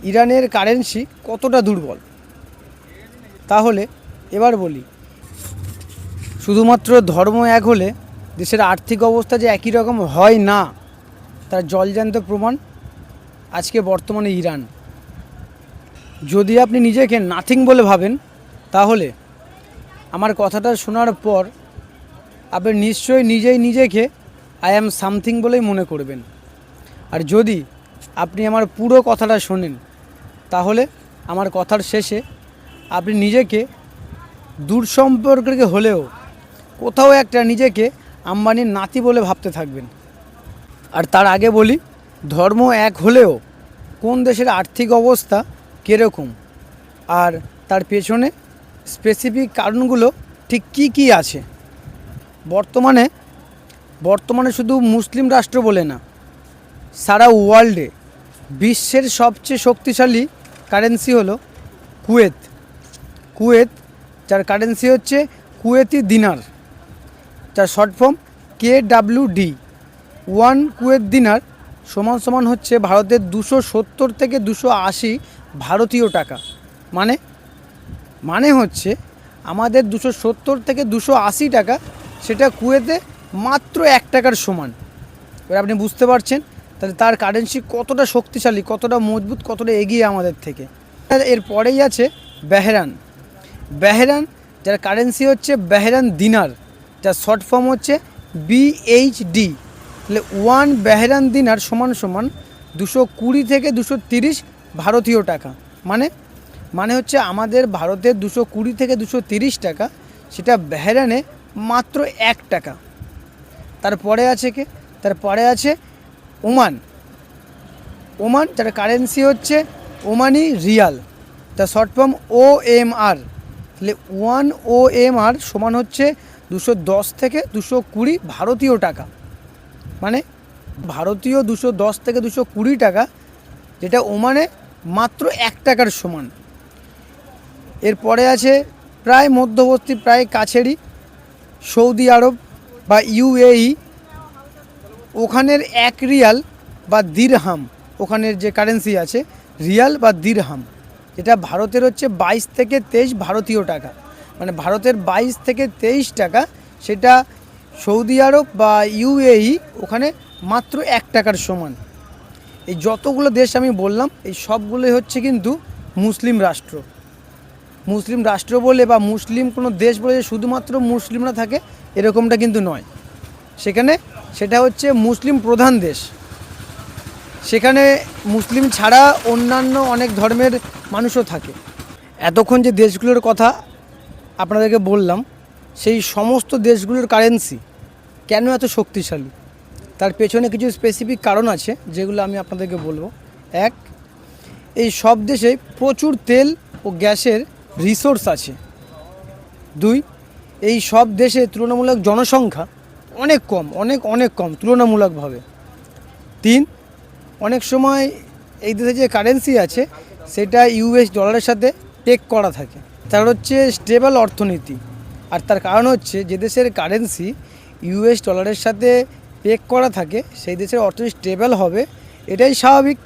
ইরানের কারেন্সি কতটা দুর্বল। তাহলে এবার বলি, শুধুমাত্র ধর্ম এক হলে দেশের আর্থিক অবস্থা যে একই রকম হয় না, তার জলজ্যান্ত প্রমাণ আজকে বর্তমানে ইরান। যদি আপনি নিজেকে নাথিং বলে ভাবেন, তাহলে আমার কথাটা শোনার পর আপনি নিশ্চয়ই নিজেকে আই অ্যাম সামথিং বলেই মনে করবেন। আর যদি আপনি আমার পুরো কথাটা শোনেন, তাহলে আমার কথার শেষে আপনি নিজেকে দূর সম্পর্কে হলেও কোথাও একটা নিজেকে আম্বানির নাতি বলে ভাবতে থাকবেন। আর তার আগে বলি, ধর্ম এক হলেও কোন দেশের আর্থিক অবস্থা কীরকম আর তার পেছনে স্পেসিফিক কারণগুলো ঠিক কী আছে। বর্তমানে শুধু মুসলিম রাষ্ট্র বলে না, সারা ওয়ার্ল্ডে বিশ্বের সবচেয়ে শক্তিশালী কারেন্সি হলো কুয়েত, যার কারেন্সি হচ্ছে কুয়েতি দিনার, যার শর্ট ফর্ম KWD। 1 কুয়েত দিনার সমান হচ্ছে ভারতের 270 থেকে 280 ভারতীয় টাকা। মানে হচ্ছে আমাদের 270 থেকে 280 টাকা, সেটা কুয়েতে মাত্র 1 টাকার সমান। এবার আপনি বুঝতে পারছেন তাহলে তার কারেন্সি কতটা শক্তিশালী, কতটা মজবুত, কতটা এগিয়ে আমাদের থেকে। এরপরেই আছে বেহরান, যার কারেন্সি হচ্ছে বেহরান দিনার, যার শর্ট ফর্ম হচ্ছে BHD। তাহলে 1 বেহরান দিনার সমান 220 থেকে 230 ভারতীয় টাকা। মানে হচ্ছে আমাদের ভারতের 220 থেকে 230 টাকা, সেটা বেহরানে মাত্র 1 টাকা। তারপরে আছে ওমান, যার কারেন্সি হচ্ছে ওমানি রিয়াল, তার শর্ট ফর্ম OMR। তাহলে 1 OMR সমান হচ্ছে 210 থেকে 220 ভারতীয় টাকা। মানে ভারতীয় 210 থেকে 220 টাকা, যেটা ওমানে মাত্র 1 টাকার সমান। এরপরে আছে প্রায় মধ্যবর্তী, প্রায় কাছেরই সৌদি আরব বা UAE। ওখানের 1 রিয়াল বা দিরহাম, ওখানের যে কারেন্সি আছে রিয়াল বা দিরহাম, যেটা ভারতের হচ্ছে 22 থেকে 23 ভারতীয় টাকা। মানে ভারতের 22 থেকে 23 টাকা, সেটা সৌদি আরব বা UAE ওখানে মাত্র 1 টাকার সমান। এই যতগুলো দেশ আমি বললাম, এই সবগুলোই হচ্ছে কিন্তু মুসলিম রাষ্ট্র বলে বা মুসলিম কোনো দেশ বলে যে শুধুমাত্র মুসলিমরা থাকে এরকমটা কিন্তু নয়। সেটা হচ্ছে মুসলিম প্রধান দেশ। সেখানে মুসলিম ছাড়া অন্যান্য অনেক ধর্মের মানুষও থাকে। এতক্ষণ যে দেশগুলোর কথা আপনাদেরকে বললাম, সেই সমস্ত দেশগুলোর কারেন্সি কেন এত শক্তিশালী, তার পেছনে কিছু স্পেসিফিক কারণ আছে, যেগুলো আমি আপনাদেরকে বলবো। 1, এই সব দেশে প্রচুর তেল ও গ্যাসের রিসোর্স আছে। 2, এই সব দেশে তুলনামূলক জনসংখ্যা অনেক কম তুলনামূলকভাবে। 3, অনেক সময় এই দেশে যে কারেন্সি আছে সেটা US ডলারের সাথে পেগ করা থাকে। তার হচ্ছে স্টেবল অর্থনীতি। আর তার কারণ হচ্ছে যে দেশের কারেন্সি US ডলারের সাথে পেগ করা থাকে, সেই দেশের অর্থনীতি স্টেবল হবে, এটাই স্বাভাবিক।